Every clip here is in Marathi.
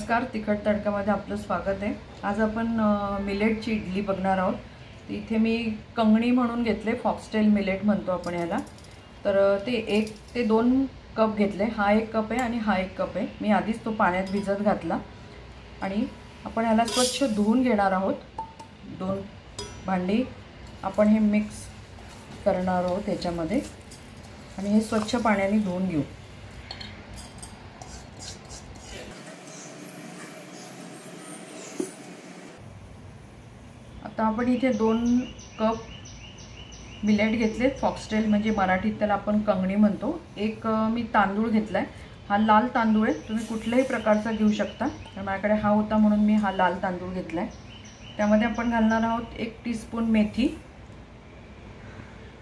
नमस्कार, तिखट तडकामध्ये आपलं स्वागत आहे। आज आपण मिलेटची इडली बघणार आहोत। इथे मी कंगणी म्हणून घेतले, फॉक्सटेल मिलेट म्हणतो आपण याला। तर ते 1 ते 2 कप घेतले। हा 1 कप आहे आणि हा 1 कप आहे। मी आधीच तो पाण्यात भिजत घातला आणि आपण याला स्वच्छ धुवून घेणार आहोत। 2 भांडी आपण हे मिक्स करणार आहोत याच्यामध्ये आणि हे स्वच्छ पाण्याने धुवून घेऊ। आता आपण इथे 2 कप मिलेट घेतले, फॉक्सटेल म्हणजे मराठीत त्याला आपण कंगणी म्हणतो। एक मी तांदूळ घेतलाय, हा लाल तांदूळ आहे, तुम्ही कुठल्याही प्रकारचा घेऊ शकता। तर माझ्याकडे हा होता म्हणून मी हा लाल तांदूळ घेतलाय। त्यामध्ये आपण घालणार आहोत 1 टीस्पून मेथी।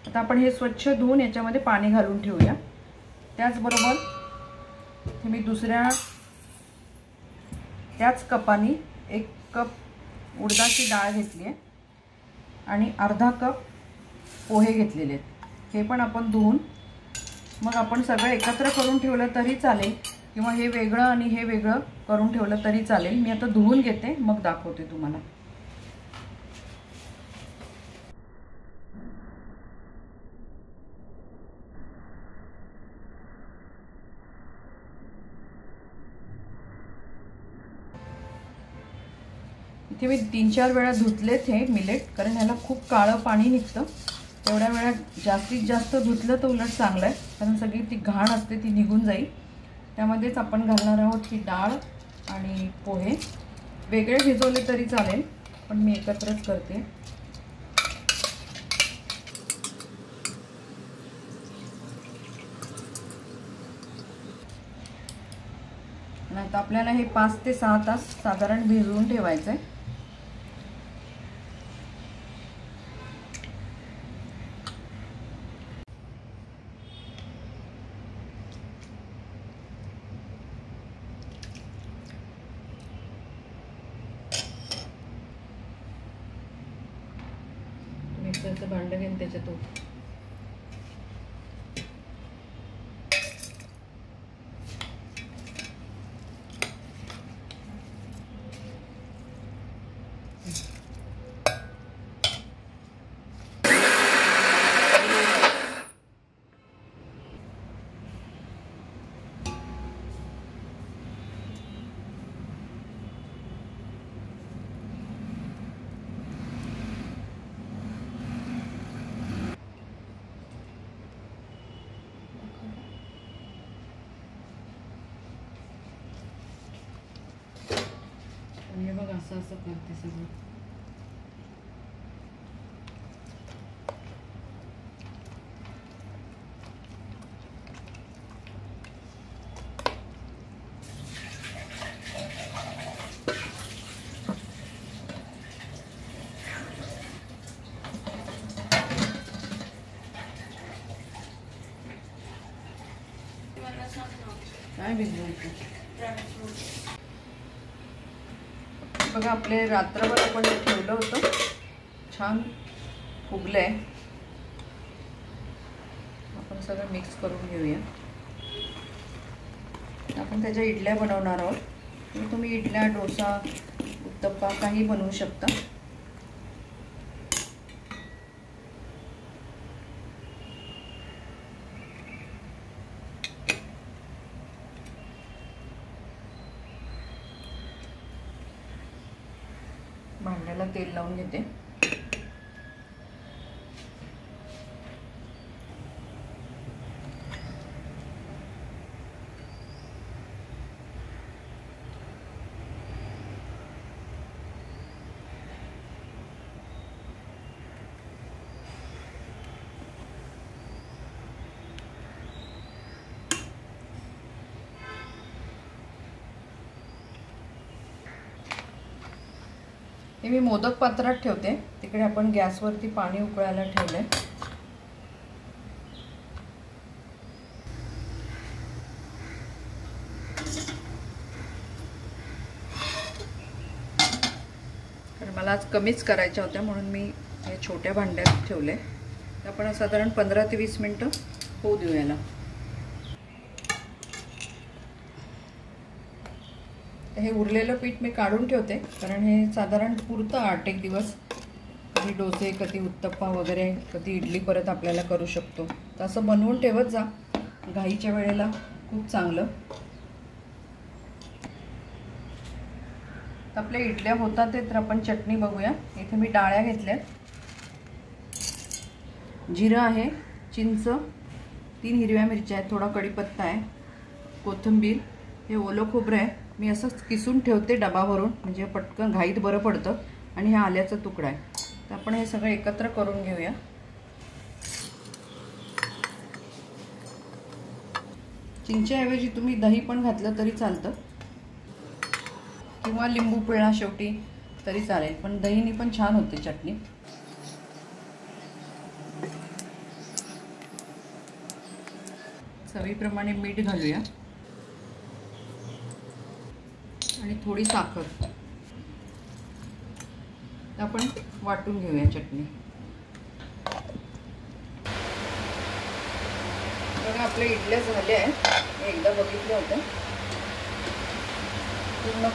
आता आपण हे स्वच्छ धुवून याच्यामध्ये पाणी घालून ठेवूया। त्याचबरोबर मी दुसऱ्या त्याच कपानी 1 कप उडदाची डाळ घेतली आहे आणि अर्धा कप पोहे घेतलेले आहेत। हे पण आपण धुवून मग आपण सगळं एकत्र करून ठेवलं तरी चालेल किंवा हे वेगळं आणि हे वेगळं करून ठेवलं तरी चालेल। मी आता धुवून घेते मग दाखवते तुम्हाला। इथे मी 3-4 वेळा धुतलेत हे मिलेट, कारण ह्याला खूप काळं पाणी निघतं। एवढ्या वेळा जास्तीत जास्त धुतलं तर उलट चांगलं आहे, कारण सगळी ती घाण असते ती निघून जाईल। त्यामध्येच आपण घालणार आहोत ही डाळ आणि पोहे। वेगळे भिजवले तरी चालेल, पण मी एकत्रच करते। आणि आता आपल्याला हे 5 ते 6 तास साधारण भिजवून ठेवायचं आहे। मिक्सरचं भांडं घेऊन त्याच्यात हे बघ असं असं करते सगळं। काय भिजवायचं बघा, आपले रात्रभर आपण ठेवलं होतं, छान फुगलंय। आपण सगळं मिक्स करून घेऊया। आपण त्याच्या इडल्या बनवणार आहोत। तुम्ही इडल्या, डोसा, उत्तप्पा काही बनवू शकता। भांड्याला तेल लावून घेते। हे मी मोदक पात्रात ठेवते, तिकडे आपण गॅसवरती पाणी उकळायला ठेवलंय। तर मला आज कमीच करायच्या होत्या म्हणून मी हे छोट्या भांड्यात ठेवले। आपण साधारण 15 ते 20 मिनिटं होऊ देऊ याला। तर हे उरलेलं पीठ मी काढून ठेवते, कारण हे साधारण पुरतं 8-1 दिवस. कधी डोसे, कधी उत्तप्पा वगैरे, कधी इडली परत आपल्याला करू शकतो. तर असं बनवून ठेवत जा घाईच्या वेळेला, खूप चांगलं. तर आपल्या इडल्या होतात तर आपण चटणी बघूया. इथे मी डाळ्या घेतल्यात, जिरं आहे, चिंच, 3 हिरव्या मिरच्या आहेत, थोडा कढीपत्ता आहे, कोथिंबीर, हे ओलं खोबरं आहे. मी असंच किसून ठेवते डबा भरून, म्हणजे पटकन घाईत बरं पडतं. आणि हा आल्याचा तुकडा आहे. तर आपण हे सगळं एकत्र करून घेऊया. चिंचेऐवजी तुम्ही दही पण घातलं तरी चालतं, किंवा लिंबू पिळा शेवटी तरी चालेल, पण दहीनी पण छान होते चटणी. चवीप्रमाणे मीठ घालूया आणि थोडी साखर. आपण वाटून घेऊया चटणी. बघा आपल्या इडल्या झाल्या आहेत. एकदा बघितलं होतं, पूर्ण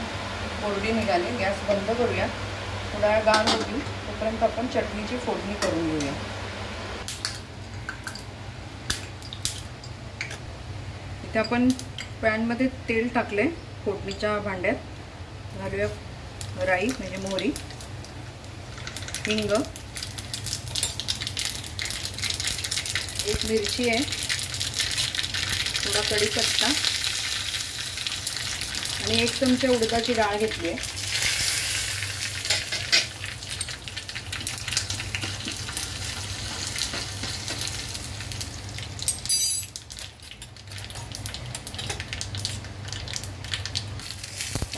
कोरडी निघाली. गॅस बंद करूया, थोडा वेळ गार होती, तोपर्यंत आपण चटणीची फोडणी करून घेऊया. इथे आपण पॅनमध्ये तेल टाकले, फोडणीच्या भांड्यात घालूया राई म्हणजे मोहरी, हिंग, एक मिरची आहे, थोडा कढीपत्ता आणि 1 चमचा उडदाची डाळ घेतली आहे.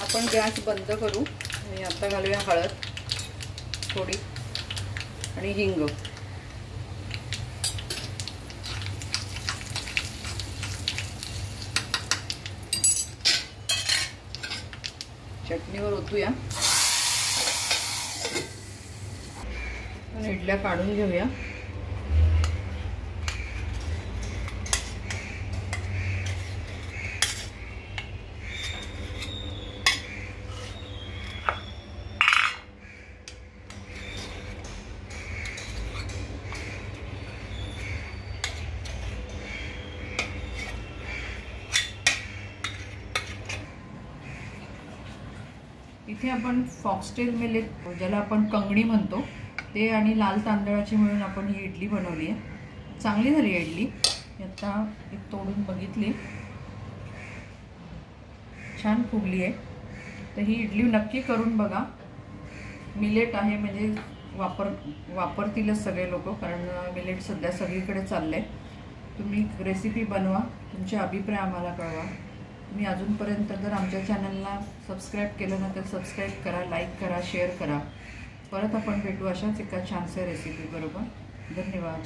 आपण गॅस बंद करू आणि आता घालूया हळद थोडी आणि हिंग. चटणीवर ओतूया आणि इडल्या काढून घेऊया. इथे आपण फॉक्सटेल मिलेट, ज्याला आपण कंगणी म्हणतो, ते आणि लाल तांदळाची मिळून आपण ही इडली बनवली आहे. चांगली झाली आहे इडली. आता एक तोडून बघितली, छान फुगली आहे. तर ही इडली नक्की करून बघा. मिलेट आहे म्हणजे वापरतीलच सगळे लोक, कारण मिलेट सध्या सगळीकडे चाललं आहे. तुम्ही रेसिपी बनवा, तुमचे अभिप्राय आम्हाला कळवा. तुम्ही अजूनपर्यंत जर आमच्या चॅनलला सबस्क्राईब केलं ना तर सबस्क्राईब करा, लाईक करा, शेअर करा. परत आपण भेटू अशाच एका छानशा रेसिपी बरोबर. धन्यवाद.